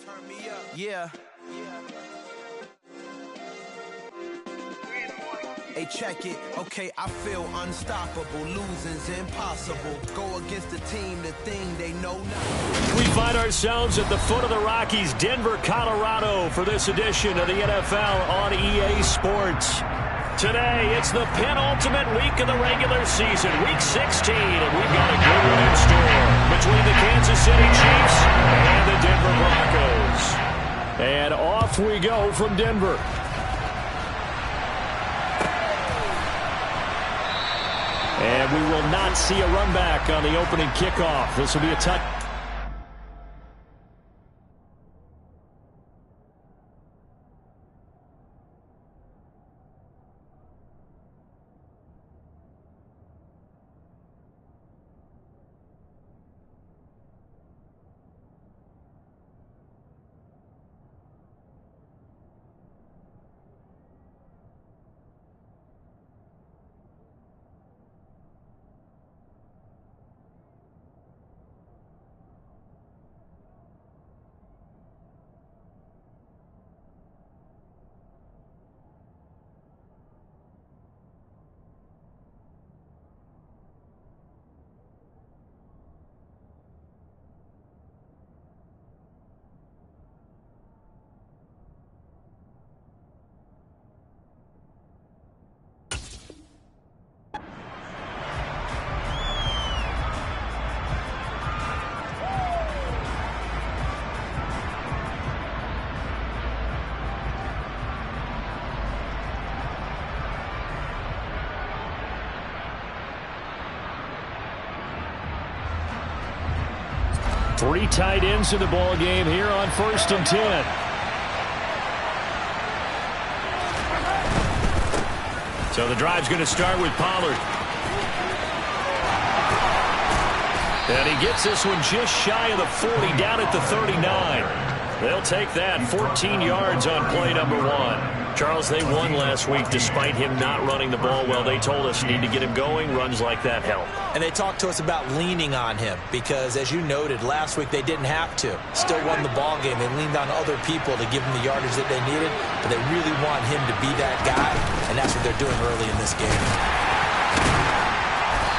Turn me up. Yeah. Hey, check it. Okay, I feel unstoppable. Losing's impossible. Go against the team, the thing they know now. We find ourselves at the foot of the Rockies, Denver, Colorado, for this edition of the NFL on EA Sports. Today, it's the penultimate week of the regular season, week 16, and we've got a good one in store between the Kansas City Chiefs and the Denver Broncos. And off we go from Denver. And we will not see a run back on the opening kickoff. This will be a touch. Three tight ends in the ball game here on 1st and 10. So the drive's going to start with Pollard. And he gets this one just shy of the 40, down at the 39. They'll take that, 14 yards on play number 1. Charles, they won last week despite him not running the ball well. They told us need to get him going. Runs like that help. And they talked to us about leaning on him because, as you noted, last week they didn't have to. Still won the ball game. They leaned on other people to give them the yardage that they needed, but they really want him to be that guy, and that's what they're doing early in this game.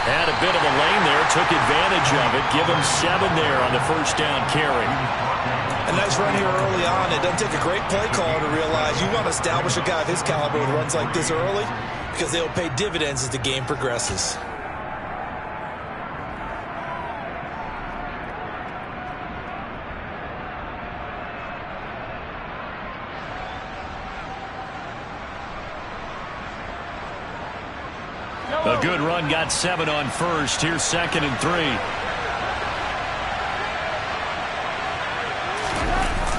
Had a bit of a lane there, took advantage of it. Give him 7 there on the first down carry. A nice run here early on. It doesn't take a great play caller to realize you want to establish a guy of his caliber with runs like this early because they'll pay dividends as the game progresses. A good run, got 7 on first. Here's 2nd and 3.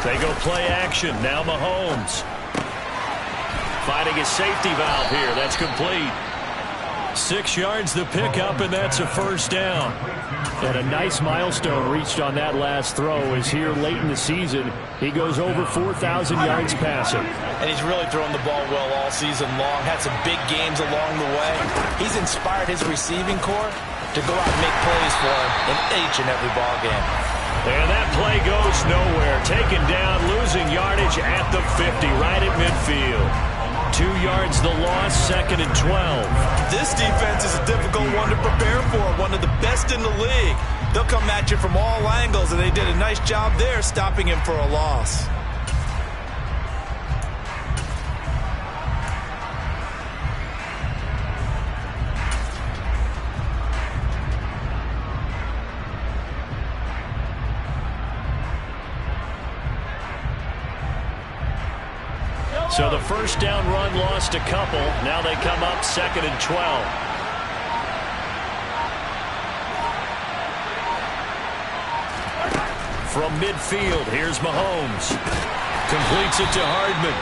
They go play action. Now Mahomes. Finding his safety valve here. That's complete. 6 yards the pickup, and that's a first down. And a nice milestone reached on that last throw is here late in the season. He goes over 4,000 yards passing. And he's really thrown the ball well all season long. Had some big games along the way. He's inspired his receiving corps to go out and make plays for him in each and every ball game. And that play goes nowhere. Taken down, losing yardage at the 50, right at midfield. 2 yards the loss, 2nd and 12. This defense is a difficult one to prepare for, one of the best in the league. They'll come at you from all angles, and they did a nice job there stopping him for a loss. So the first down run lost a couple. Now they come up 2nd and 12. From midfield, here's Mahomes. Completes it to Hardman.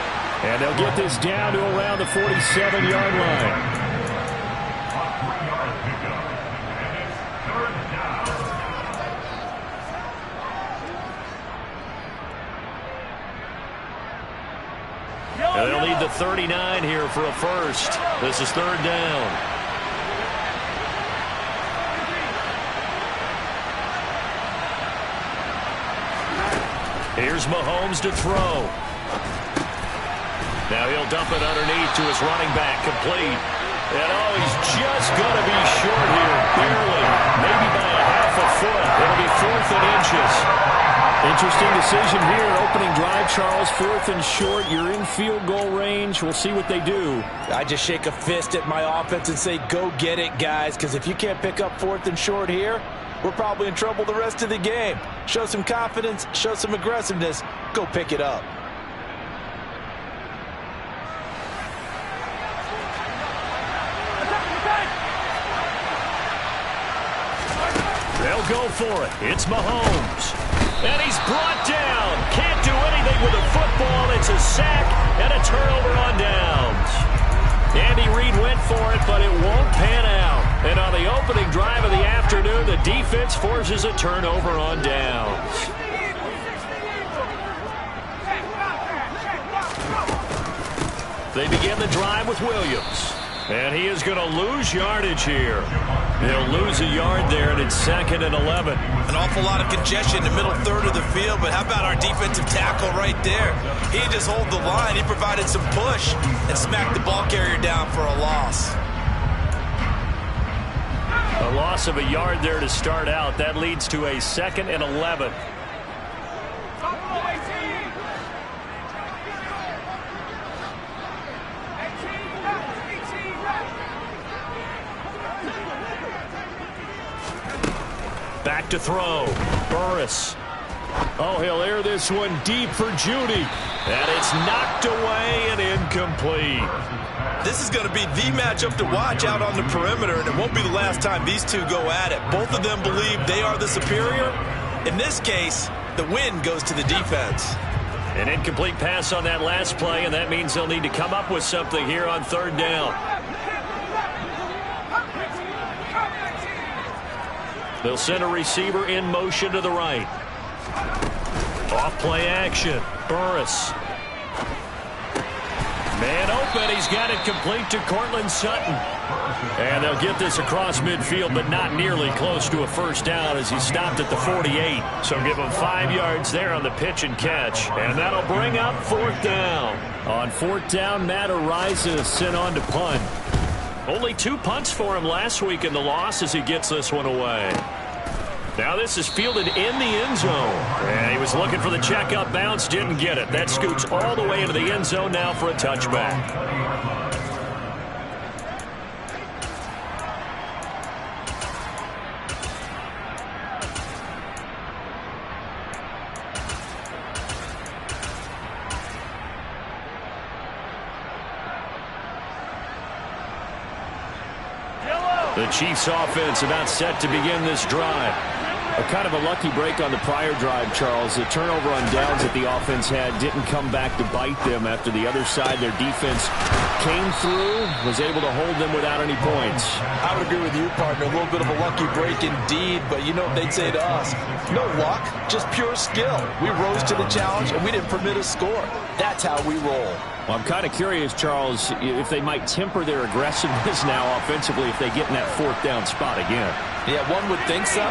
And they'll get this down to around the 47-yard line. And they'll need the 39 here for a first. This is 3rd down. Here's Mahomes to throw. Now he'll dump it underneath to his running back, complete. And he's just going to be short here, barely, maybe by a half a foot. It'll be 4th and inches. Interesting decision here, opening drive, Charles. 4th and short, you're in field goal range. We'll see what they do. I just shake a fist at my offense and say, go get it, guys, because if you can't pick up 4th and short here, we're probably in trouble the rest of the game. Show some confidence, show some aggressiveness, go pick it up. They'll go for it. It's Mahomes. And he's brought down. Can't do anything with a football. It's a sack and a turnover on downs. Andy Reid went for it, but it won't pan out. And on the opening drive of the afternoon, the defense forces a turnover on downs. They begin the drive with Williams. And he is going to lose yardage here. He'll lose a yard there, and it's 2nd and 11. An awful lot of congestion in the middle third of the field, but how about our defensive tackle right there? He just hold the line. He provided some push and smacked the ball carrier down for a loss. A loss of a yard there to start out. That leads to a 2nd and 11. Back to throw. Burris. Oh, he'll air this one deep for Judy. And it's knocked away and incomplete. This is going to be the matchup to watch out on the perimeter, and it won't be the last time these two go at it. Both of them believe they are the superior. In this case, the win goes to the defense. An incomplete pass on that last play, and that means they'll need to come up with something here on 3rd down. They'll send a receiver in motion to the right. Off play action. Burris. Man open. He's got it complete to Cortland Sutton. And they'll get this across midfield, but not nearly close to a first down as he stopped at the 48. So give him 5 yards there on the pitch and catch. And that'll bring up 4th down. On 4th down, Matt Ariza sent on to punt. Only 2 punts for him last week in the loss as he gets this one away. Now this is fielded in the end zone. And he was looking for the checkup bounce, didn't get it. That scoots all the way into the end zone now for a touchback. The Chiefs offense about set to begin this drive. A kind of a lucky break on the prior drive, Charles. The turnover on downs that the offense had didn't come back to bite them after the other side. Their defense came through, was able to hold them without any points. I would agree with you, partner. A little bit of a lucky break indeed, but you know what they'd say to us? No luck, just pure skill. We rose to the challenge, and we didn't permit a score. That's how we roll. Well, I'm kind of curious, Charles, if they might temper their aggressiveness now offensively if they get in that 4th down spot again. Yeah, one would think so,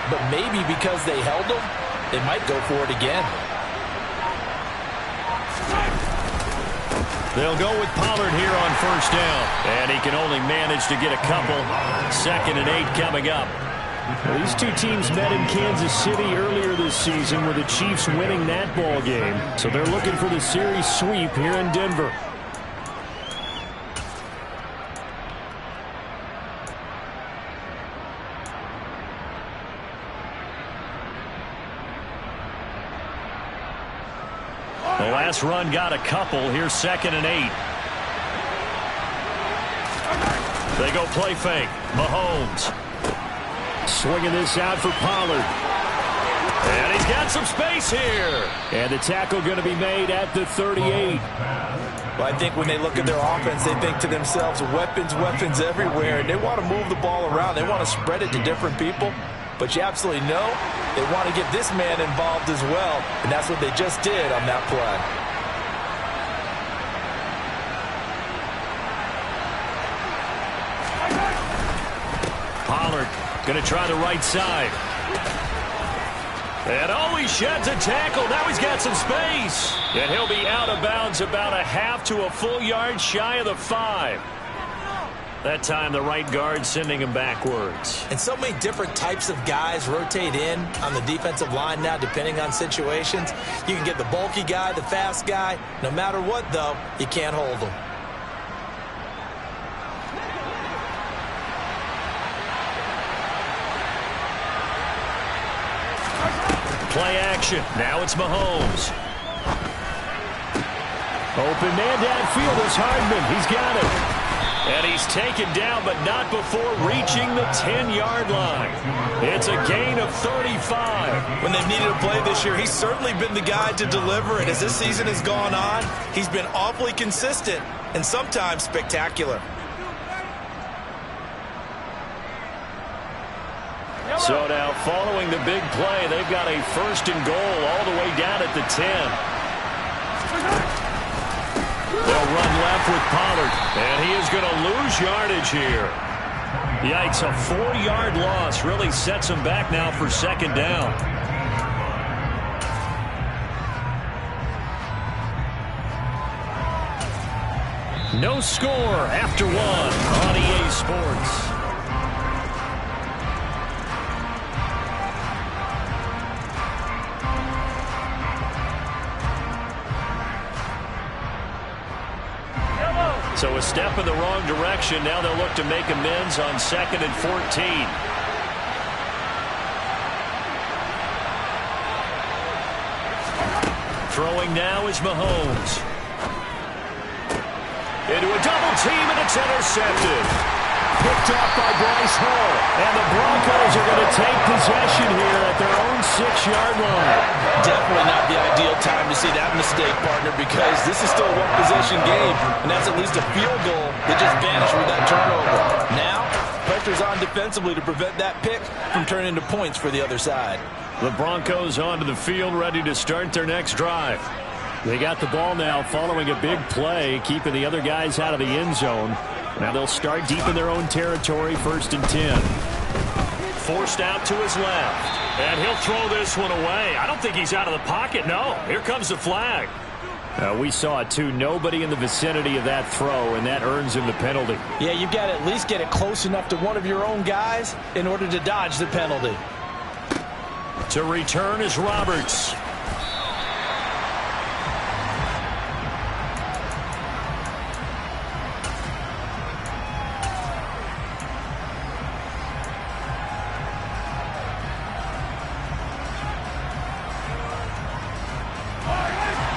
but maybe because they held them, they might go for it again. They'll go with Pollard here on 1st down, and he can only manage to get a couple. 2nd and 8 coming up. Well, these two teams met in Kansas City earlier this season with the Chiefs winning that ball game. So they're looking for the series sweep here in Denver. The last run got a couple. Here's 2nd and 8. They go play fake. Mahomes. Swinging this out for Pollard. And he's got some space here. And the tackle going to be made at the 38. Well, I think when they look at their offense, they think to themselves, weapons, weapons everywhere. And they want to move the ball around. They want to spread it to different people. But you absolutely know they want to get this man involved as well. And that's what they just did on that play. Pollard going to try the right side. And he sheds a tackle. Now he's got some space. And he'll be out of bounds about a half to a full yard shy of the 5. That time the right guard sending him backwards. And so many different types of guys rotate in on the defensive line now depending on situations. You can get the bulky guy, the fast guy. No matter what, though, you can't hold them. Play action. Now it's Mahomes. Open man downfield is Hardman. He's got it. And he's taken down, but not before reaching the 10-yard line. It's a gain of 35. When they've needed a play this year, he's certainly been the guy to deliver it. As this season has gone on, he's been awfully consistent and sometimes spectacular. So now, following the big play, they've got a 1st and goal all the way down at the 10. They'll run left with Pollard, and he is going to lose yardage here. Yikes, a 4-yard loss really sets him back now for 2nd down. No score after 1 on EA Sports. So a step in the wrong direction. Now they'll look to make amends on 2nd and 14. Throwing now is Mahomes. Into a double team, and it's intercepted. Picked off by Bryce Hall. And the Broncos are going to take possession here at their own 6-yard line. Definitely not the ideal time to see that mistake, partner, because this is still a one-possession game, and that's at least a field goal that just vanished with that turnover. Now, pressure's on defensively to prevent that pick from turning into points for the other side. The Broncos onto the field, ready to start their next drive. They got the ball now following a big play, keeping the other guys out of the end zone. Now they'll start deep in their own territory, 1st and 10. Forced out to his left. And he'll throw this one away. I don't think he's out of the pocket. No, here comes the flag. We saw it too. Nobody in the vicinity of that throw, and that earns him the penalty. Yeah, you've got to at least get it close enough to one of your own guys in order to dodge the penalty. To return is Roberts.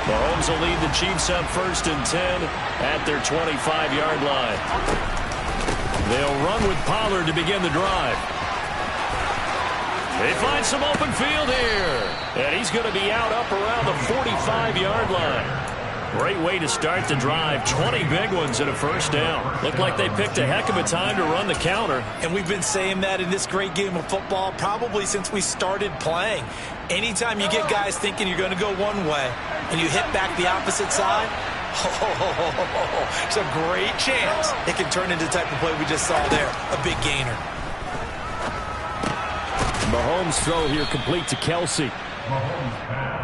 Mahomes will lead the Chiefs up 1st and 10 at their 25-yard line. They'll run with Pollard to begin the drive. They find some open field here. And he's going to be out up around the 45-yard line. Great way to start the drive. 20 big ones and a 1st down. Looked like they picked a heck of a time to run the counter. And we've been saying that in this great game of football probably since we started playing. Anytime you get guys thinking you're going to go one way and you hit back the opposite side, it's a great chance it can turn into the type of play we just saw there. A big gainer. Mahomes' throw here complete to Kelsey.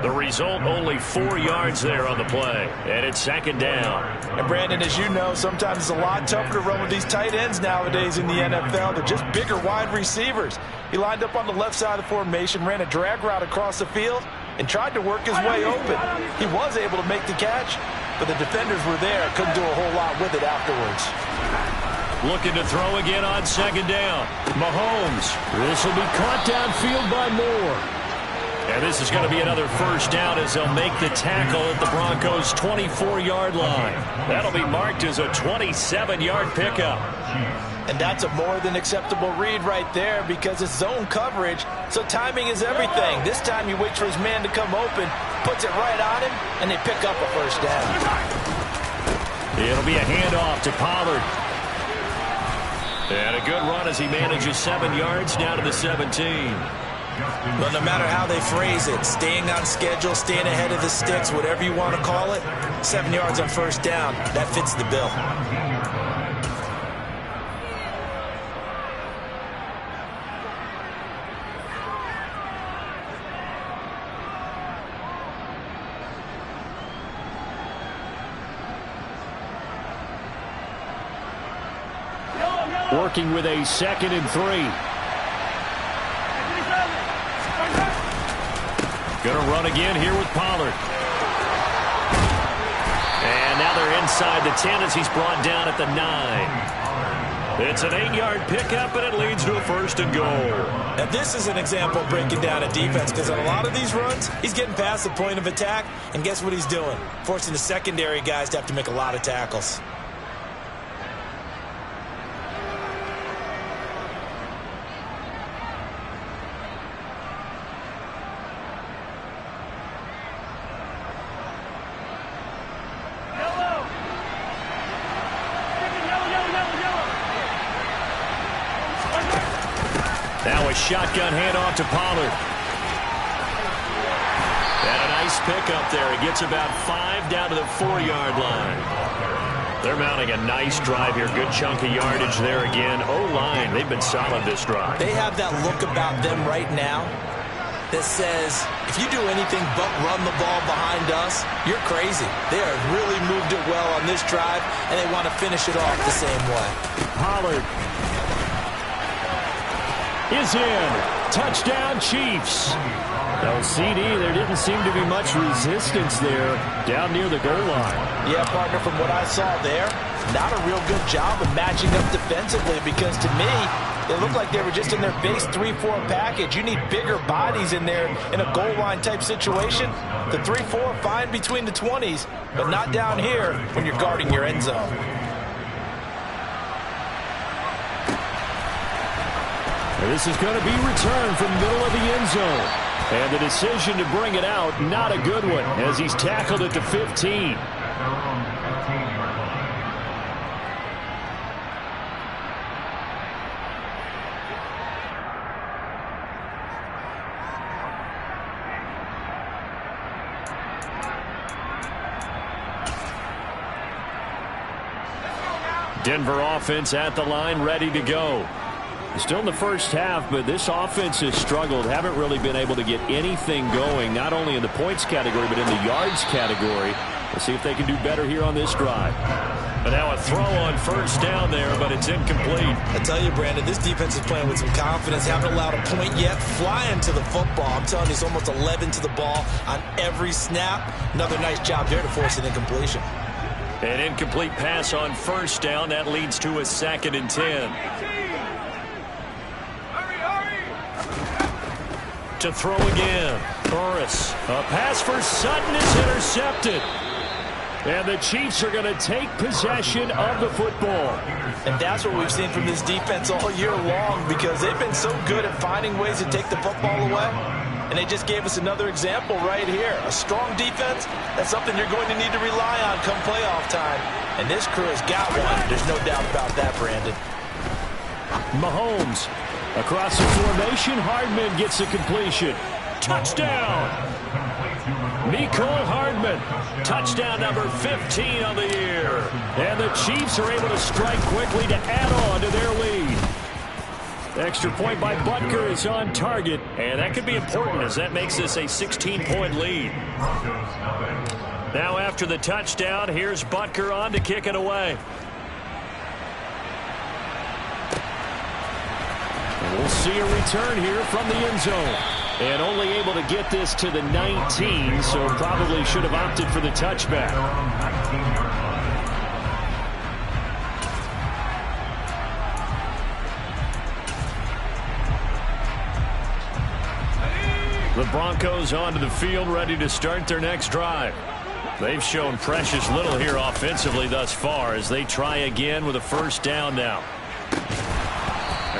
The result, only 4 yards there on the play. And it's 2nd down. And Brandon, as you know, sometimes it's a lot tougher to run with these tight ends nowadays in the NFL. They're just bigger wide receivers. He lined up on the left side of the formation, ran a drag route across the field, and tried to work his way open. He was able to make the catch, but the defenders were there. Couldn't do a whole lot with it afterwards. Looking to throw again on 2nd down. Mahomes. This will be caught downfield by Moore. And this is going to be another 1st down as they'll make the tackle at the Broncos' 24-yard line. That'll be marked as a 27-yard pickup. And that's a more than acceptable read right there because it's zone coverage, so timing is everything. This time he waits for his man to come open, puts it right on him, and they pick up a 1st down. It'll be a handoff to Pollard. And a good run as he manages 7 yards down to the 17. But no matter how they phrase it, staying on schedule, staying ahead of the sticks, whatever you want to call it, 7 yards on 1st down, that fits the bill. working with a 2nd and 3. Going to run again here with Pollard. And now they're inside the 10 as he's brought down at the 9. It's an 8-yard pickup, and it leads to a 1st and goal. And this is an example of breaking down a defense, because on a lot of these runs, he's getting past the point of attack, and guess what he's doing? Forcing the secondary guys to have to make a lot of tackles. Now a shotgun handoff to Pollard. And a nice pickup there. He gets about 5 down to the 4-yard line. They're mounting a nice drive here. Good chunk of yardage there again. O-line, they've been solid this drive. They have that look about them right now that says, if you do anything but run the ball behind us, you're crazy. They have really moved it well on this drive, and they want to finish it off the same way. Pollard is in. Touchdown, Chiefs. No CD. There didn't seem to be much resistance there down near the goal line. Yeah, partner, from what I saw there, not a real good job of matching up defensively, because to me, they looked like they were just in their base 3-4 package. You need bigger bodies in there in a goal line type situation. The 3-4, fine between the 20s, but not down here when you're guarding your end zone. This is going to be returned from the middle of the end zone. And the decision to bring it out, not a good one, as he's tackled at the 15. Denver offense at the line, ready to go. Still in the first half, but this offense has struggled. Haven't really been able to get anything going, not only in the points category, but in the yards category. We'll see if they can do better here on this drive. But now a throw on 1st down there, but it's incomplete. I tell you, Brandon, this defense is playing with some confidence. Haven't allowed a point yet. Flying to the football. I'm telling you, it's almost 11 to the ball on every snap. Another nice job there to force an incompletion. An incomplete pass on 1st down. That leads to a 2nd and 10. To throw again. Burris. A pass for Sutton is intercepted. And the Chiefs are going to take possession of the football. And that's what we've seen from this defense all year long, because they've been so good at finding ways to take the football away. And they just gave us another example right here. A strong defense, that's something you're going to need to rely on come playoff time. And this crew has got one. There's no doubt about that, Brandon. Mahomes. Across the formation, Hardman gets the completion. Touchdown! Mecole Hardman. Touchdown number 15 on the year. And the Chiefs are able to strike quickly to add on to their lead. Extra point by Butker is on target. And that could be important, as that makes this a 16-point lead. Now after the touchdown, here's Butker on to kick it away. We'll see a return here from the end zone. And only able to get this to the 19, so probably should have opted for the touchback. The Broncos onto the field, ready to start their next drive. They've shown precious little here offensively thus far, as they try again with a 1st down now.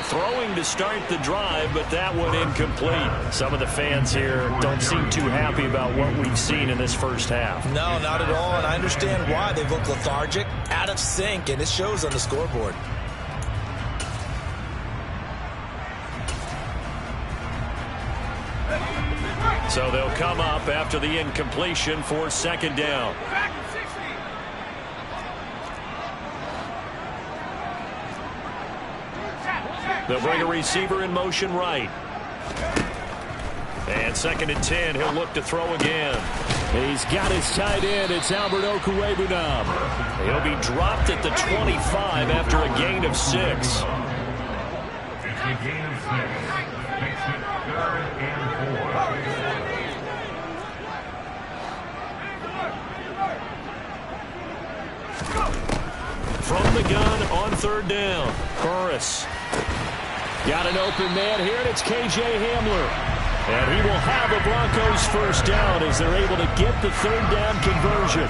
Throwing to start the drive, but that one incomplete. Some of the fans here don't seem too happy about what we've seen in this first half. No, not at all, and I understand why. They look lethargic, out of sync, and it shows on the scoreboard. So they'll come up after the incompletion for 2nd down. They'll bring a receiver in motion right. And 2nd and 10, he'll look to throw again. He's got his tight end. It's Albert Okwuegbunam. He'll be dropped at the 25 after a gain of 6. gain of 6. Makes it 3rd and 4. From the gun on 3rd down. Burris. Got an open man here, and it's K.J. Hamler. And he will have the Broncos first down as they're able to get the 3rd down conversion.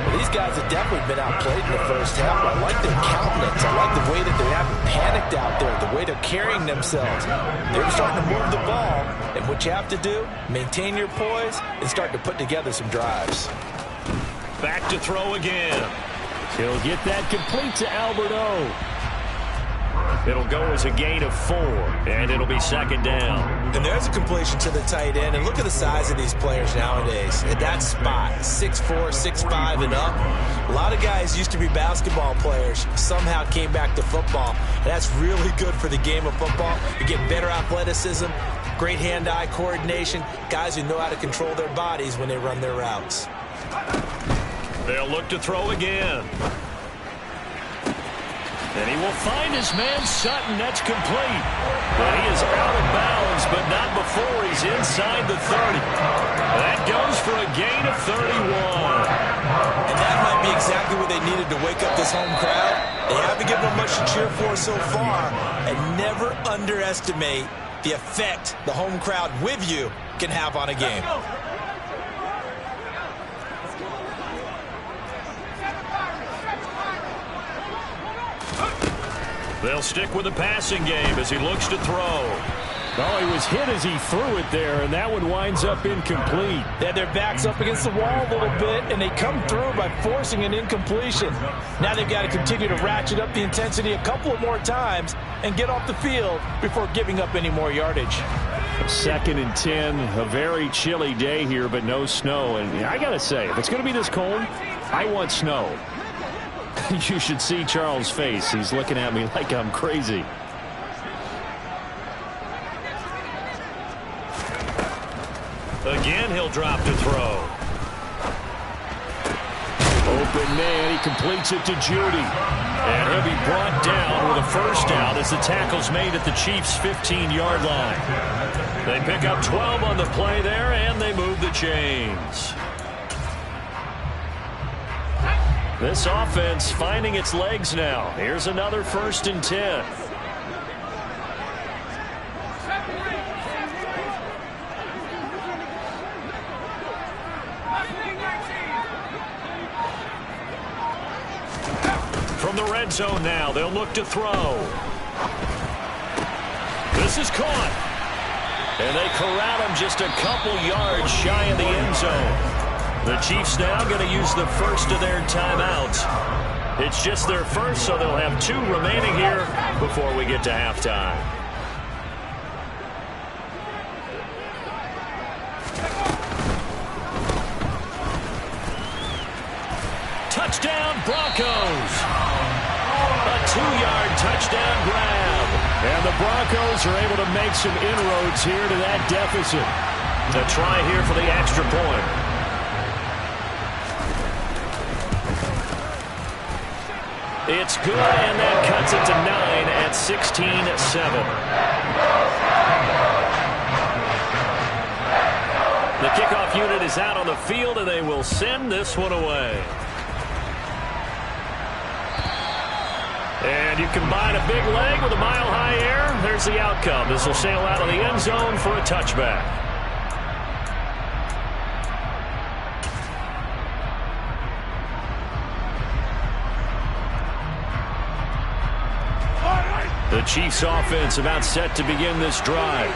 Well, these guys have definitely been outplayed in the first half. I like their countenance. I like the way that they haven't panicked out there, the way they're carrying themselves. They're starting to move the ball, and what you have to do, maintain your poise and start to put together some drives. Back to throw again. He'll get that complete to Albert O. It'll go as a gain of 4, and it'll be 2nd down. And there's a completion to the tight end. And look at the size of these players nowadays. At that spot, 6'4", 6'5", and up. A lot of guys used to be basketball players, somehow came back to football. And that's really good for the game of football. You get better athleticism, great hand-eye coordination, guys who know how to control their bodies when they run their routes. They'll look to throw again. And he will find his man Sutton. That's complete. But he is out of bounds, but not before he's inside the 30. That goes for a gain of 31. And that might be exactly what they needed to wake up this home crowd. They haven't given them much to cheer for so far. And never underestimate the effect the home crowd with you can have on a game. They'll stick with the passing game as he looks to throw. Oh, he was hit as he threw it there, and that one winds up incomplete. They had their backs up against the wall a little bit, and they come through by forcing an incompletion. Now they've got to continue to ratchet up the intensity a couple of more times and get off the field before giving up any more yardage. 2nd and 10, a very chilly day here, but no snow. And I got to say, if it's going to be this cold, I want snow. You should see Charles' face. He's looking at me like I'm crazy. Again, he'll drop to throw. Open man, he completes it to Judy. And he'll be brought down with a first down as the tackle's made at the Chiefs' 15-yard line. They pick up 12 on the play there, and they move the chains. This offense finding its legs now. Here's another 1st and 10. From the red zone now, they'll look to throw. This is caught. And they corral him just a couple yards shy of the end zone. The Chiefs now going to use the first of their timeouts. It's just their first, so they'll have 2 remaining here before we get to halftime. Touchdown, Broncos! A 2-yard touchdown grab. And the Broncos are able to make some inroads here to that deficit. A try here for the extra point. It's good, and that cuts it to 9 at 16-7. The kickoff unit is out on the field, and they will send this one away. And you combine a big leg with a mile-high air, there's the outcome. This will sail out of the end zone for a touchback. The Chiefs offense about set to begin this drive.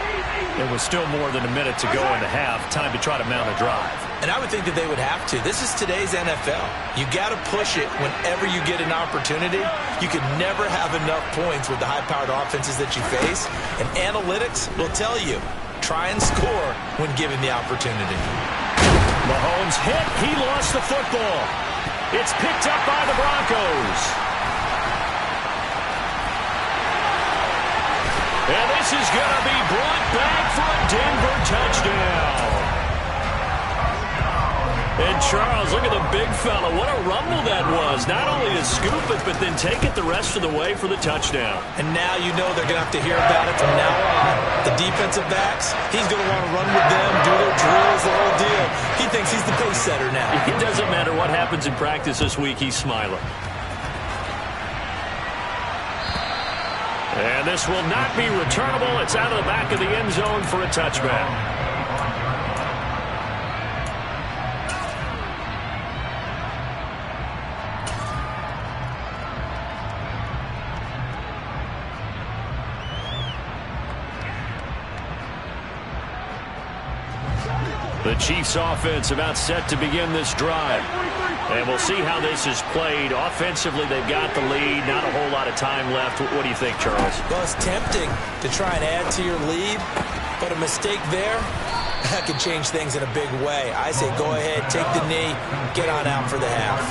There was still more than a minute to go in the half. Time to try to mount a drive. And I would think that they would have to. This is today's NFL. You got to push it whenever you get an opportunity. You can never have enough points with the high-powered offenses that you face. And analytics will tell you, try and score when given the opportunity. Mahomes hit. He lost the football. It's picked up by the Broncos. And this is going to be brought back for a Denver touchdown. And Charles, Charles, look at the big fella. What a rumble that was. Not only to scoop it, but then take it the rest of the way for the touchdown. And now you know they're going to have to hear about it from now on. The defensive backs, he's going to want to run with them, do their drills, the whole deal. He thinks he's the pace setter now. It doesn't matter what happens in practice this week, he's smiling. And this will not be returnable. It's out of the back of the end zone for a touchback. The Chiefs offense about set to begin this drive. And we'll see how this is played. Offensively, they've got the lead. Not a whole lot of time left. What do you think, Charles? Well, it's tempting to try and add to your lead, but a mistake there, that could change things in a big way. I say go ahead, take the knee, get on out for the half.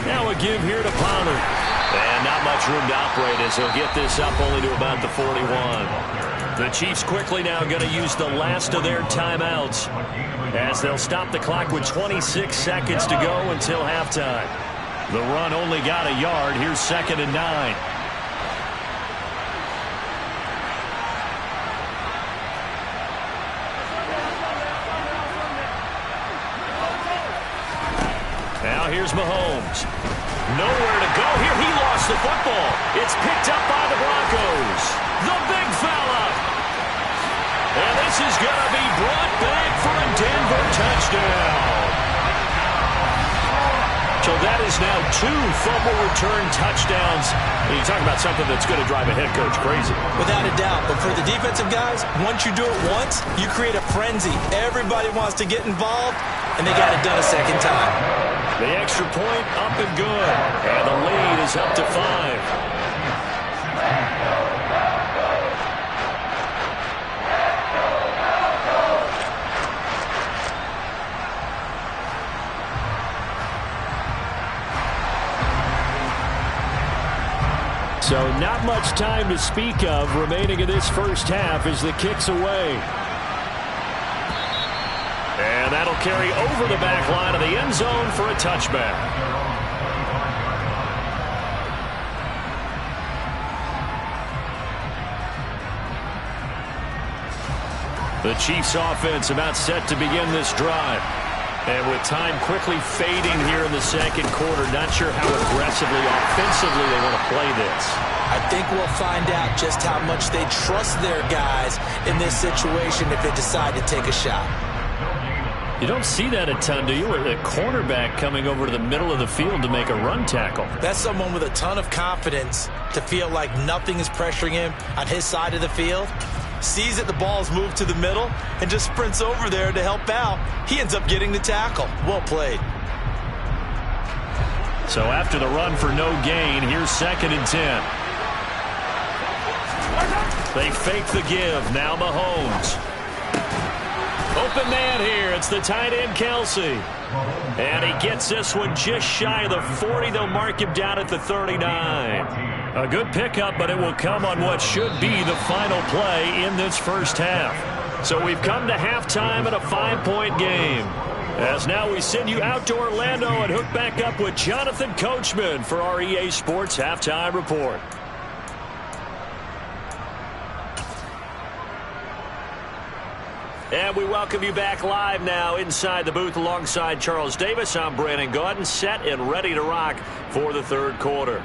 Now a give here to Pollard. And not much room to operate as he'll get this up only to about the 41. The Chiefs quickly now going to use the last of their timeouts as they'll stop the clock with 26 seconds to go until halftime. The run only got a yard. Here's 2nd and 9. Now here's Mahomes. Nowhere to go here. He lost the football. It's picked up by the Broncos. The big fella. And this is going to be brought back for a Denver touchdown. So that is now 2 fumble return touchdowns. And you talk about something that's going to drive a head coach crazy. Without a doubt. But for the defensive guys, once you do it once, you create a frenzy. Everybody wants to get involved, and they got it done a second time. The extra point up and good. And the lead is up to 5. So not much time to speak of remaining in this first half as the kick's away. And that'll carry over the back line of the end zone for a touchback. The Chiefs offense about set to begin this drive. And with time quickly fading here in the second quarter, not sure how aggressively, offensively they want to play this. I think we'll find out just how much they trust their guys in this situation if they decide to take a shot. You don't see that a ton, do you? A cornerback coming over to the middle of the field to make a run tackle. That's someone with a ton of confidence to feel like nothing is pressuring him on his side of the field. Sees that the ball's moved to the middle and just sprints over there to help out. He ends up getting the tackle. Well played. So after the run for no gain, here's 2nd and 10. They fake the give. Now Mahomes. Open man here. It's the tight end, Kelsey. And he gets this one just shy of the 40. They'll mark him down at the 39. A good pickup, but it will come on what should be the final play in this first half. So we've come to halftime in a 5-point game. As now we send you out to Orlando and hook back up with Jonathan Coachman for our EA Sports Halftime Report. And we welcome you back live now inside the booth alongside Charles Davis. I'm Brandon Gaudin, set and ready to rock for the third quarter.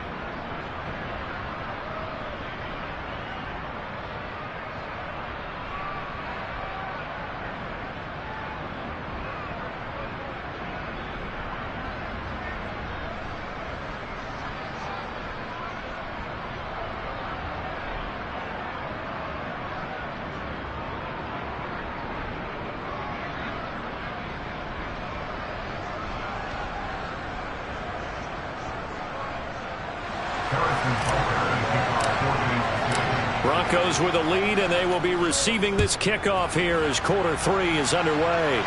Broncos with a lead, and they will be receiving this kickoff here as quarter 3 is underway.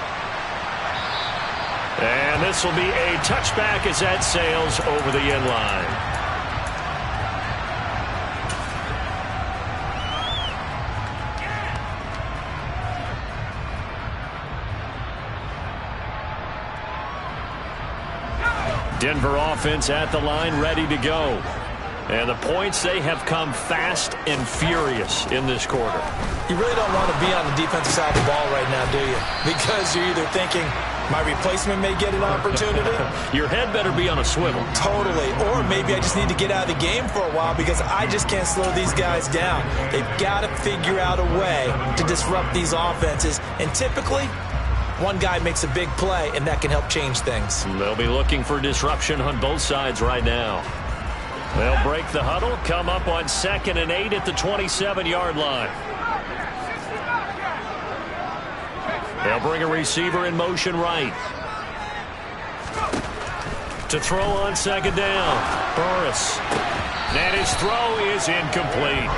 And this will be a touchback as that sails over the end line. Denver offense at the line, ready to go. And the points, they have come fast and furious in this quarter. You really don't want to be on the defensive side of the ball right now, do you? Because you're either thinking, my replacement may get an opportunity. Your head better be on a swivel. Totally. Or maybe I just need to get out of the game for a while because I just can't slow these guys down. They've got to figure out a way to disrupt these offenses. And typically, one guy makes a big play, and that can help change things. They'll be looking for disruption on both sides right now. They'll break the huddle, come up on 2nd and 8 at the 27-yard line. They'll bring a receiver in motion right. To throw on 2nd down. Burris. And his throw is incomplete.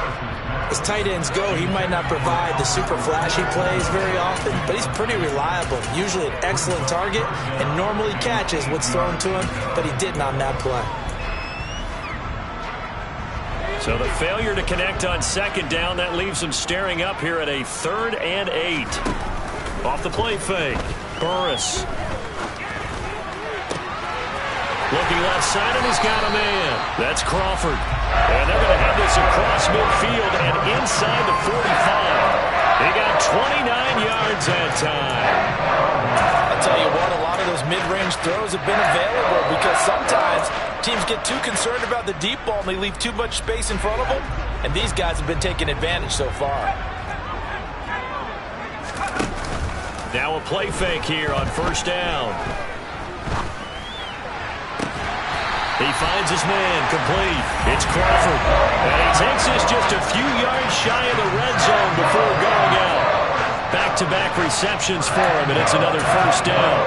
As tight ends go, he might not provide the super flashy plays very often, but he's pretty reliable. Usually an excellent target and normally catches what's thrown to him, but he didn't on that play. So the failure to connect on 2nd down, that leaves him staring up here at a 3rd and 8. Off the play fake. Burris. Looking left side, and he's got a man. That's Crawford. And they're going to have this across midfield and inside the 45. They got 29 yards that time. I'll tell you what, a lot of those mid-range throws have been available because sometimes teams get too concerned about the deep ball and they leave too much space in front of them. And these guys have been taking advantage so far. Now a play fake here on 1st down. He finds his man, complete. It's Crawford. And he takes this just a few yards shy of the red zone before going out. Back-to-back receptions for him, and it's another 1st down.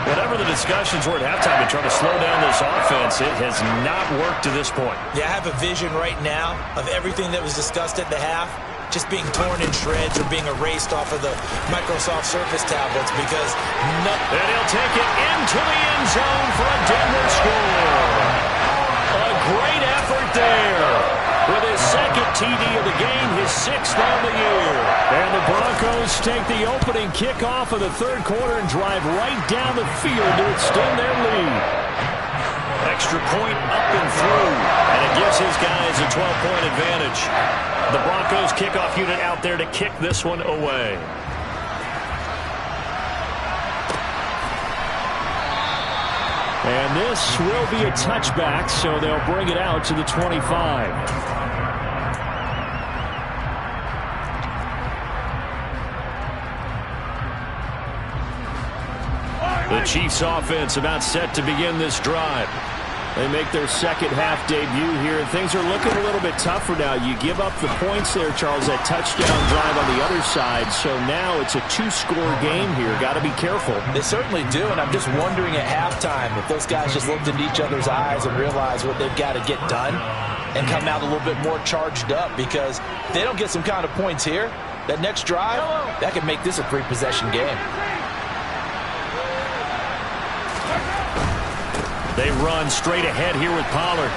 Whatever the discussions were at halftime to try to slow down this offense, it has not worked to this point. Yeah, I have a vision right now of everything that was discussed at the half just being torn in shreds or being erased off of the Microsoft Surface tablets because and he'll take it into the end zone for a Denver score. A great effort there. With his 2nd TD of the game, his 6th on the year. And the Broncos take the opening kickoff of the 3rd quarter and drive right down the field to extend their lead. Extra point up and through, and it gives his guys a 12-point advantage. The Broncos kickoff unit out there to kick this one away. And this will be a touchback, so they'll bring it out to the 25. The Chiefs offense about set to begin this drive. They make their 2nd half debut here, and things are looking a little bit tougher now. You give up the points there, Charles, that touchdown drive on the other side, so now it's a 2-score game here. Got to be careful. They certainly do, and I'm just wondering at halftime if those guys just looked into each other's eyes and realized what they've got to get done and come out a little bit more charged up, because if they don't get some kind of points here, that next drive, that could make this a 3-possession game. They run straight ahead here with Pollard.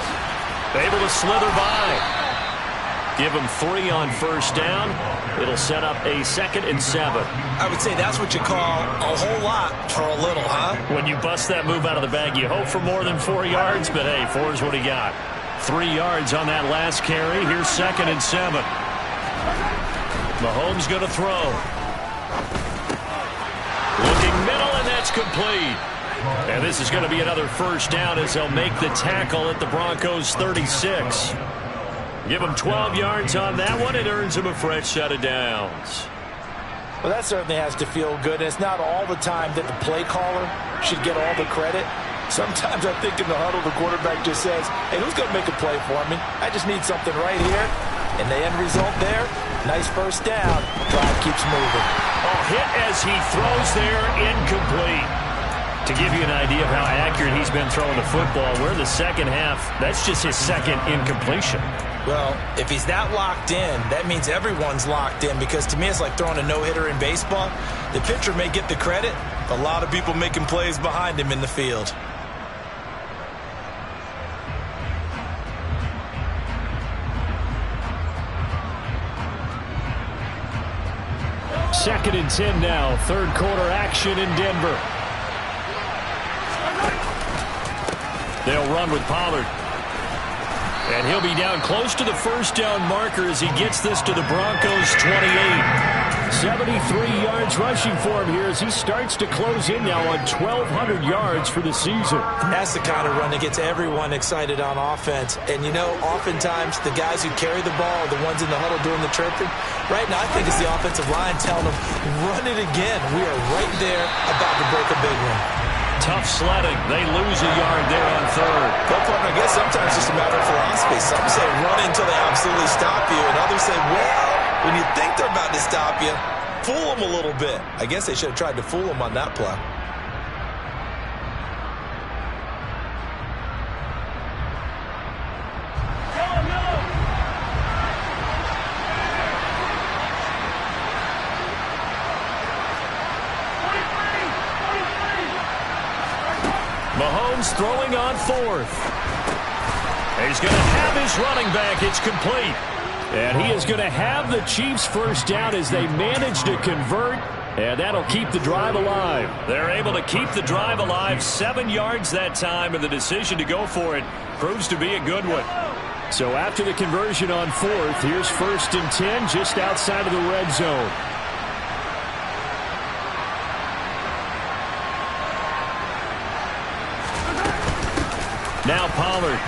Able to slither by. Give them 3 on 1st down. It'll set up a 2nd and 7. I would say that's what you call a whole lot for a little, huh? When you bust that move out of the bag, you hope for more than 4 yards, but hey, 4 is what he got. 3 yards on that last carry. Here's 2nd and 7. Mahomes going to throw. Looking middle, and that's complete. And this is going to be another 1st down as they'll make the tackle at the Broncos' 36. Give them 12 yards on that one. It earns them a fresh set of downs. Well, that certainly has to feel good. And it's not all the time that the play caller should get all the credit. Sometimes I think in the huddle, the quarterback just says, hey, who's going to make a play for me? I just need something right here. And the end result there, nice 1st down. Drive keeps moving. Oh, hit as he throws there, incomplete. To give you an idea of how accurate he's been throwing the football, we're in the 2nd half. That's just his 2nd incompletion. Well, if he's that locked in, that means everyone's locked in, because to me it's like throwing a no-hitter in baseball. The pitcher may get the credit, a lot of people making plays behind him in the field. Second and 10 now. 3rd quarter action in Denver. They'll run with Pollard. And he'll be down close to the first down marker as he gets this to the Broncos' 28. 73 yards rushing for him here as he starts to close in now on 1,200 yards for the season. That's the kind of run that gets everyone excited on offense. And, you know, oftentimes the guys who carry the ball are the ones in the huddle doing the chirping. Right now, I think it's the offensive line telling them, run it again. We are right there about to break a big one. Tough sledding. They lose a yard there on third. But I guess sometimes it's just a matter of philosophy. Some say run until they absolutely stop you, and others say, well, when you think they're about to stop you, fool them a little bit. I guess they should have tried to fool them on that play. Mahomes throwing on fourth. He's going to have his running back. It's complete. And he is going to have the Chiefs first down as they manage to convert. And that'll keep the drive alive. They're able to keep the drive alive. 7 yards that time, and the decision to go for it proves to be a good one. So after the conversion on fourth, here's 1st and 10 just outside of the red zone. Now Pollard.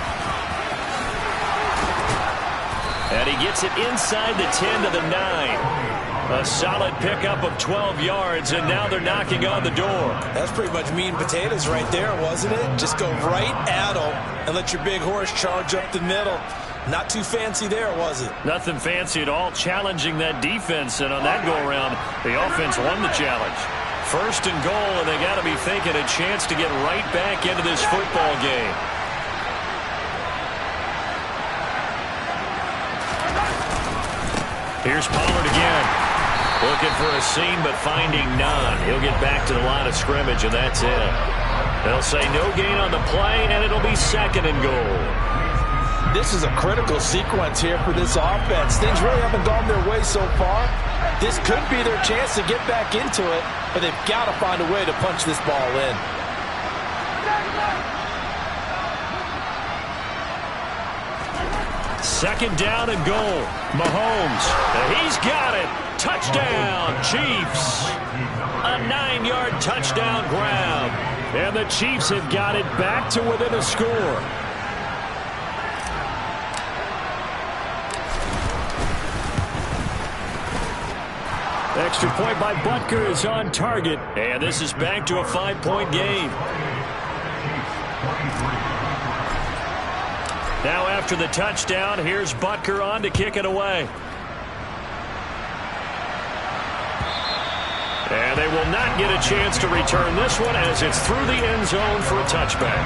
And he gets it inside the 10 to the 9. A solid pickup of 12 yards, and now they're knocking on the door. That's pretty much meat and potatoes right there, wasn't it? Just go right at them and let your big horse charge up the middle. Not too fancy there, was it? Nothing fancy at all, challenging that defense, and on that go-around, the offense won the challenge. 1st and goal, and they got to be thinking a chance to get right back into this football game. Here's Pollard again. Looking for a seam, but finding none. He'll get back to the line of scrimmage, and that's it. They'll say no gain on the play, and it'll be 2nd and goal. This is a critical sequence here for this offense. Things really haven't gone their way so far. This could be their chance to get back into it, but they've got to find a way to punch this ball in. Second down and goal. Mahomes. He's got it. Touchdown, Chiefs. A 9-yard touchdown grab. And the Chiefs have got it back to within a score. Extra point by Butker is on target. And this is back to a 5-point game. Now after the touchdown, here's Butker on to kick it away. And they will not get a chance to return this one as it's through the end zone for a touchback.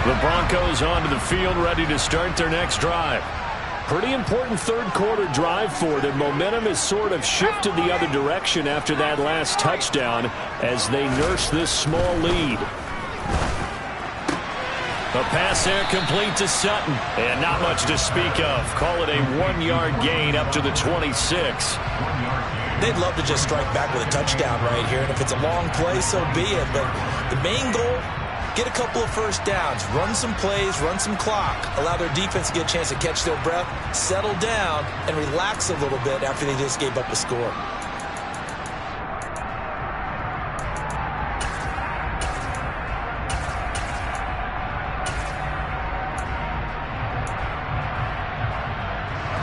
The Broncos onto the field, ready to start their next drive. Pretty important third-quarter drive for them. Momentum has sort of shifted the other direction after that last touchdown as they nurse this small lead. A pass there complete to Sutton. And not much to speak of. Call it a 1-yard gain up to the 26. They'd love to just strike back with a touchdown right here. And if it's a long play, so be it. But the main goal, get a couple of first downs, run some plays, run some clock, allow their defense to get a chance to catch their breath, settle down, and relax a little bit after they just gave up a score.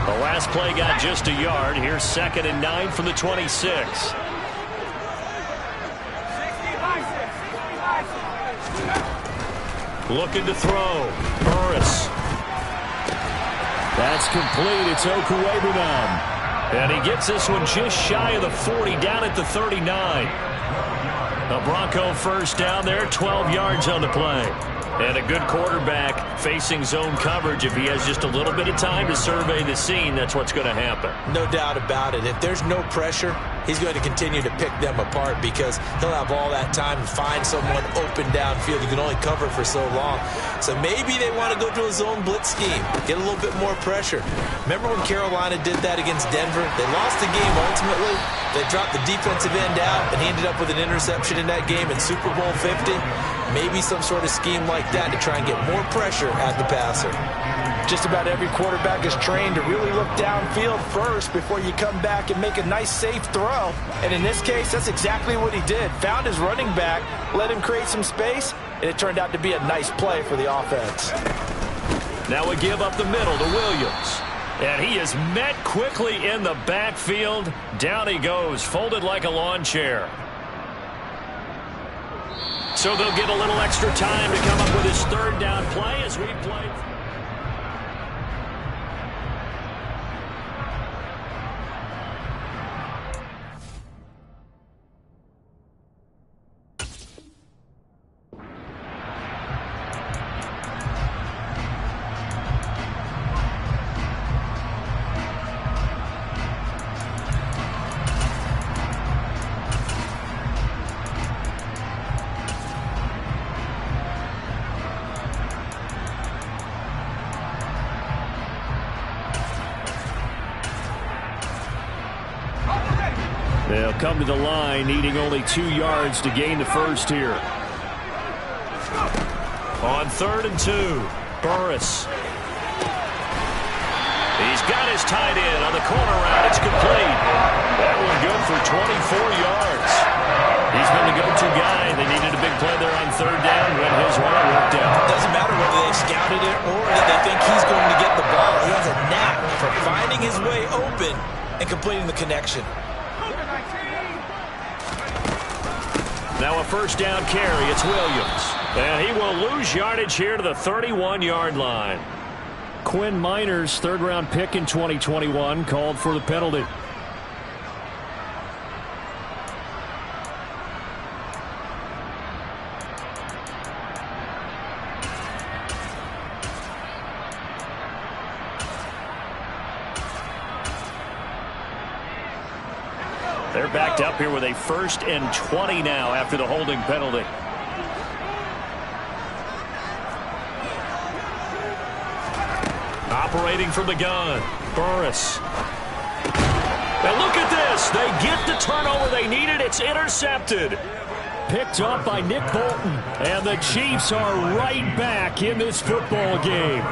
The last play got just a yard. Here's 2nd and 9 from the 26. Looking to throw. Burris. That's complete. It's Okuwebunam. And he gets this one just shy of the 40, down at the 39. A Bronco first down there, 12 yards on the play. And a good quarterback facing zone coverage. If he has just a little bit of time to survey the scene, that's what's going to happen. No doubt about it. If there's no pressure, he's going to continue to pick them apart because he'll have all that time to find someone open downfield. You can only cover for so long. So maybe they want to go to a zone blitz scheme, get a little bit more pressure. Remember when Carolina did that against Denver? They lost the game ultimately. They dropped the defensive end out, and he ended up with an interception in that game in Super Bowl 50. Maybe some sort of scheme like that to try and get more pressure at the passer. Just about every quarterback is trained to really look downfield first before you come back and make a nice, safe throw. And in this case, that's exactly what he did. Found his running back, let him create some space, and it turned out to be a nice play for the offense. Now a give up the middle to Williams. And he is met quickly in the backfield. Down he goes, folded like a lawn chair. So they'll get a little extra time to come up with his third down play as we play. They'll come to the line, needing only 2 yards to gain the first here. On 3rd and 2, Burris. He's got his tight end on the corner route. It's complete. That one good for 24 yards. He's been the go-to guy. They needed a big play there on 3rd down when his run worked out. It doesn't matter whether they've scouted it or that they think he's going to get the ball. He has a knack for finding his way open and completing the connection. Now a first down carry. It's Williams. And he will lose yardage here to the 31-yard line. Quinn Miners, 3rd-round pick in 2021, called for the penalty. They're backed up here with a 1st and 20 now after the holding penalty. Operating from the gun, Burris. And look at this. They get the turnover they needed. It's intercepted. Picked up by Nick Bolton. And the Chiefs are right back in this football game.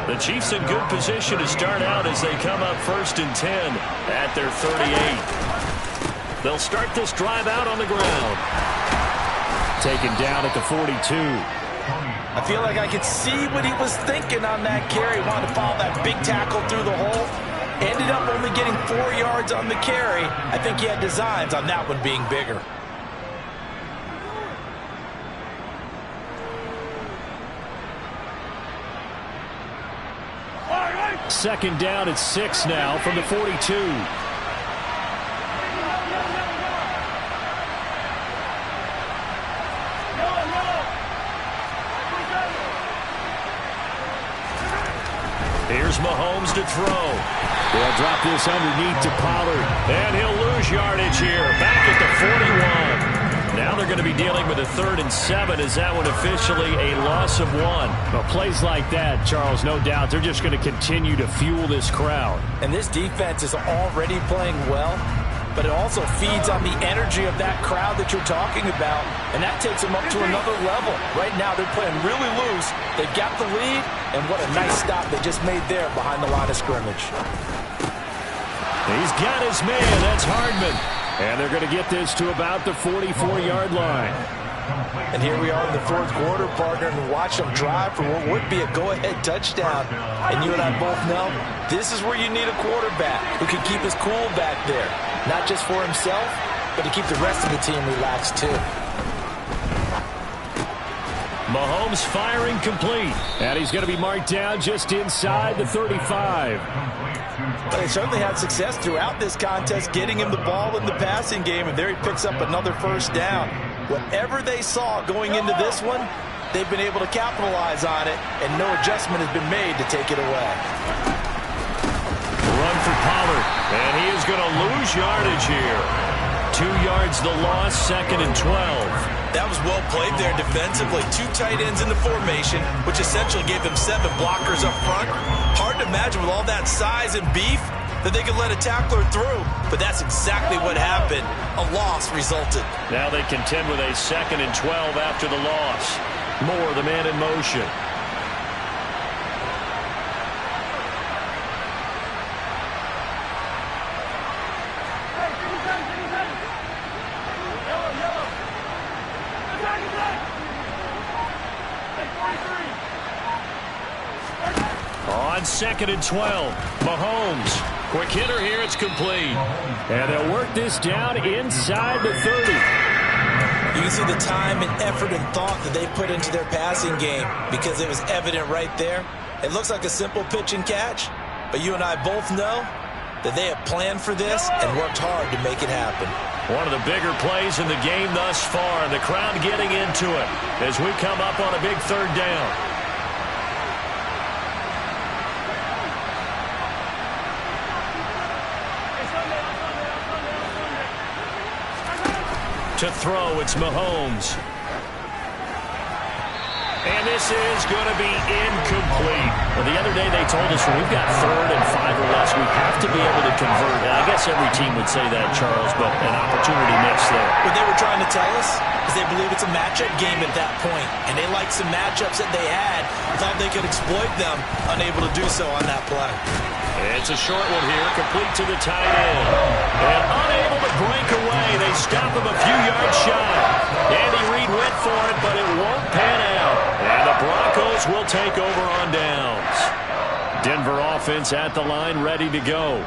The Chiefs in good position to start out as they come up 1st and 10 at their 38. They'll start this drive out on the ground. Taken down at the 42. I feel like I could see what he was thinking on that carry. Wanted to follow that big tackle through the hole. Ended up only getting 4 yards on the carry. I think he had designs on that one being bigger. Second down at 6 now from the 42. Here's Mahomes to throw. They'll drop this underneath to Pollard. And he'll lose yardage here. Back at the 41. Now they're going to be dealing with a 3rd and 7. Is that one officially a loss of 1? Well, plays like that, Charles, no doubt, they're just going to continue to fuel this crowd. And this defense is already playing well, but it also feeds on the energy of that crowd that you're talking about, and that takes them up to another level. Right now, they're playing really loose. They've got the lead, and what a nice stop they just made there behind the line of scrimmage. He's got his man. That's Hardman. And they're going to get this to about the 44-yard line. And here we are in the 4th quarter, partner, and watch them drive for what would be a go-ahead touchdown. And you and I both know this is where you need a quarterback who can keep his cool back there. Not just for himself, but to keep the rest of the team relaxed too. Mahomes firing complete. And he's going to be marked down just inside the 35. But they certainly had success throughout this contest getting him the ball in the passing game, and there he picks up another 1st down. Whatever they saw going into this one, they've been able to capitalize on it, and no adjustment has been made to take it away. Run for Pollard. And he is going to lose yardage here. 2 yards the loss, 2nd and 12. That was well played there defensively. 2 tight ends in the formation, which essentially gave them 7 blockers up front. Hard to imagine with all that size and beef that they could let a tackler through. But that's exactly what happened. A loss resulted. Now they contend with a 2nd and 12 after the loss. Moore, the man in motion. On 2nd and 12, Mahomes. Quick hitter here, it's complete. And they'll work this down inside the 30. You can see the time and effort and thought that they put into their passing game because it was evident right there. It looks like a simple pitch and catch, but you and I both know that they have planned for this and worked hard to make it happen. One of the bigger plays in the game thus far, and the crowd getting into it as we come up on a big 3rd down. To throw, it's Mahomes. And this is going to be incomplete. Well, the other day they told us when we've got 3rd and 5 or less, we have to be able to convert. And I guess every team would say that, Charles, but an opportunity missed there. What they were trying to tell us is they believe it's a matchup game at that point, and they liked some matchups that they had, thought they could exploit them, unable to do so on that play. It's a short one here, complete to the tight end. And unable to break away. They stop him a few yards shy. Andy Reid went for it, but it won't pan out. And the Broncos will take over on downs. Denver offense at the line, ready to go.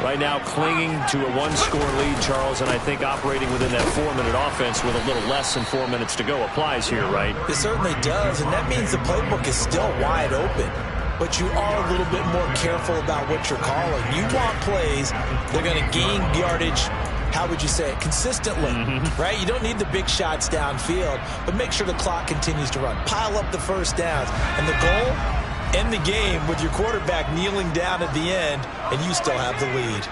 Right now clinging to a 1-score lead, Charles, and I think operating within that 4-minute offense with a little less than 4 minutes to go applies here, right? It certainly does, and that means the playbook is still wide open. But you are a little bit more careful about what you're calling. You want plays that are going to gain yardage, how would you say it, consistently, right? You don't need the big shots downfield, but make sure the clock continues to run. Pile up the first downs. And the goal, end the game with your quarterback kneeling down at the end, and you still have the lead.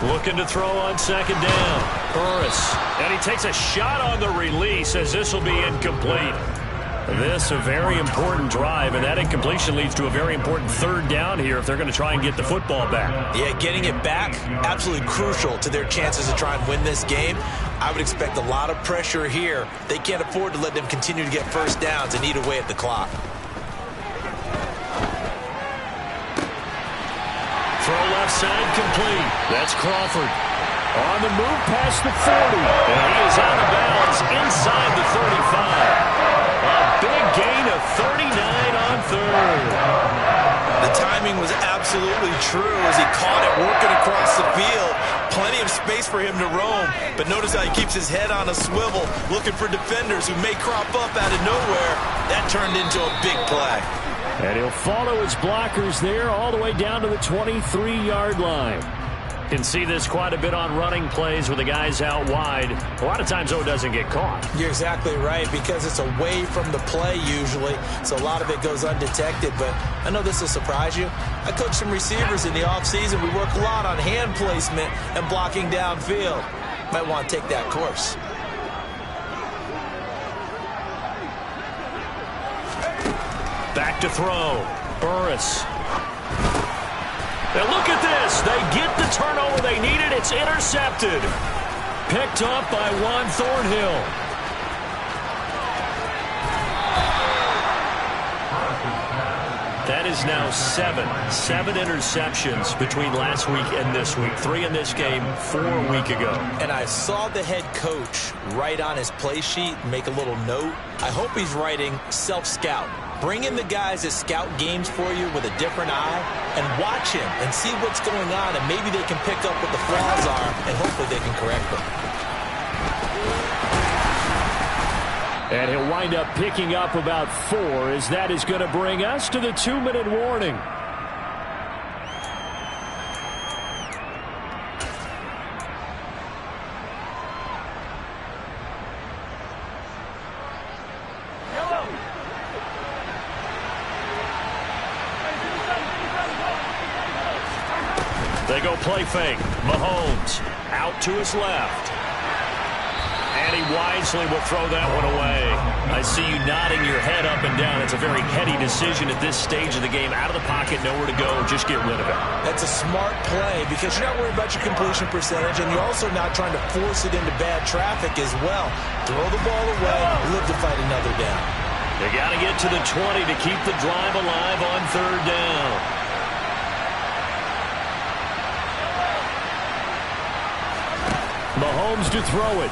Looking to throw on 2nd down. Burris. And he takes a shot on the release as this will be incomplete. This a very important drive, and that incompletion leads to a very important 3rd down here if they're going to try and get the football back. Yeah, getting it back, absolutely crucial to their chances to try and win this game. I would expect a lot of pressure here. They can't afford to let them continue to get first downs and eat away at the clock. Throw left side complete. That's Crawford. On the move past the 40. And he is out of bounds inside the 35. A big gain of 39 on 3rd. The timing was absolutely true as he caught it working across the field. Plenty of space for him to roam. But notice how he keeps his head on a swivel, looking for defenders who may crop up out of nowhere. That turned into a big play. And he'll follow his blockers there all the way down to the 23-yard line. Can see this quite a bit on running plays with the guys out wide. A lot of times, though, it doesn't get caught. You're exactly right, because it's away from the play usually, so a lot of it goes undetected. But I know this will surprise you. I coach some receivers in the offseason. We work a lot on hand placement and blocking downfield. Might want to take that course. Back to throw. Burris. And look at this. They get the turnover they needed. It's intercepted. Picked up by Juan Thornhill. That is now 7 interceptions between last week and this week. 3 in this game, 4 a week ago. And I saw the head coach write on his play sheet, make a little note. I hope he's writing self-scout. Bring in the guys that scout games for you with a different eye and watch him and see what's going on, and maybe they can pick up what the flaws are, and hopefully they can correct them. And he'll wind up picking up about 4, as that is going to bring us to the 2-minute warning. They go play fake. Mahomes out to his left. And he wisely will throw that one away. I see you nodding your head up and down. It's a very heady decision at this stage of the game. Out of the pocket, nowhere to go. Just get rid of it. That's a smart play because you're not worried about your completion percentage, and you're also not trying to force it into bad traffic as well. Throw the ball away, live to fight another down. They got to get to the 20 to keep the drive alive on third down. Mahomes to throw it.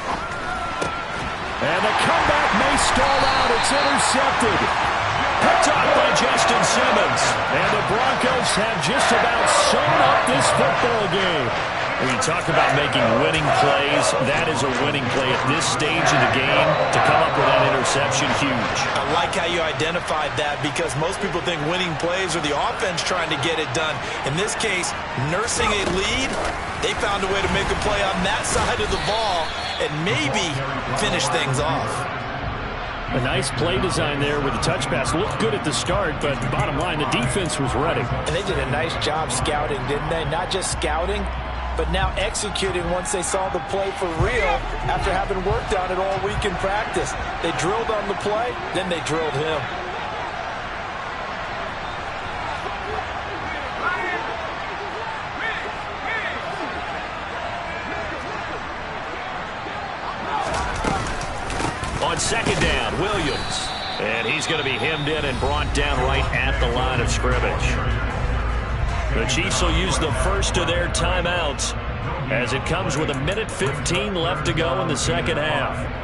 And the comeback may stall out. It's intercepted. Picked off by Justin Simmons. And the Broncos have just about sewn up this football game. When you talk about making winning plays, that is a winning play at this stage of the game. To come up with that interception, huge. I like how you identified that because most people think winning plays are the offense trying to get it done. In this case, nursing a lead, they found a way to make a play on that side of the ball and maybe finish things off. A nice play design there with the touch pass. Looked good at the start, but bottom line, the defense was ready. And they did a nice job scouting, didn't they? Not just scouting, but now executing once they saw the play for real after having worked on it all week in practice. They drilled on the play, then they drilled him. On second down, Williams. And he's going to be hemmed in and brought down right at the line of scrimmage. The Chiefs will use the first of their timeouts as it comes with 1:15 left to go in the second half.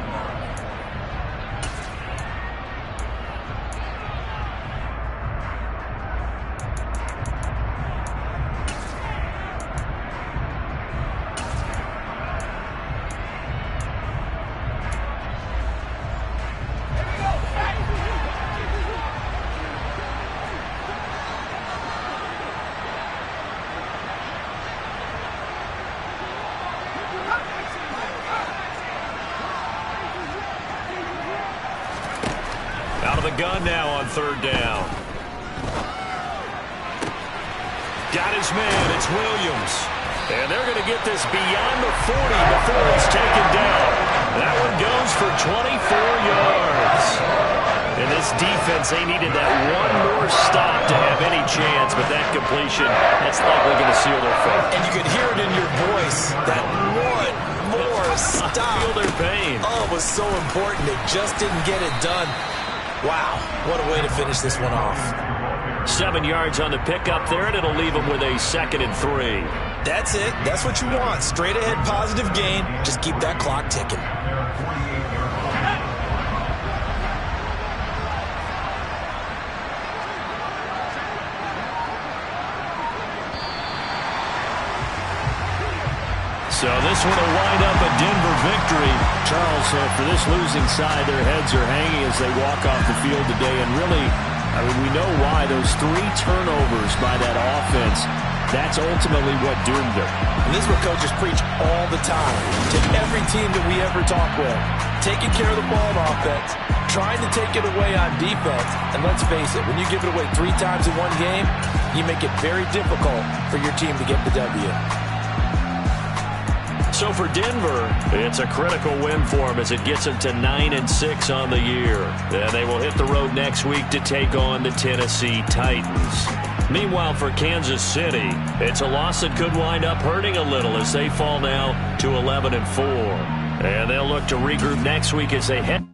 The gun now on third down. Got his man. It's Williams. And they're going to get this beyond the 40 before it's taken down. That one goes for 24 yards. And this defense, they needed that one more stop to have any chance, but that completion, that's likely going to seal their fate. And you could hear it in your voice. That one more stop. I feel their pain. Oh, it was so important. They just didn't get it done. Wow, what a way to finish this one off. 7 yards on the pickup there, and it'll leave them with a 2nd and 3. That's it. That's what you want. Straight ahead positive gain. Just keep that clock ticking. So this one will wind up a Denver victory. Charles, for this losing side, their heads are hanging as they walk off the field today. And really, I mean, we know why. Those 3 turnovers by that offense, that's ultimately what doomed them. And this is what coaches preach all the time to every team that we ever talk with. Taking care of the ball on offense, trying to take it away on defense. And let's face it, when you give it away 3 times in one game, you make it very difficult for your team to get the W. So for Denver, it's a critical win for them as it gets them to 9-6 on the year. And they will hit the road next week to take on the Tennessee Titans. Meanwhile, for Kansas City, it's a loss that could wind up hurting a little as they fall now to 11-4. And they'll look to regroup next week as they head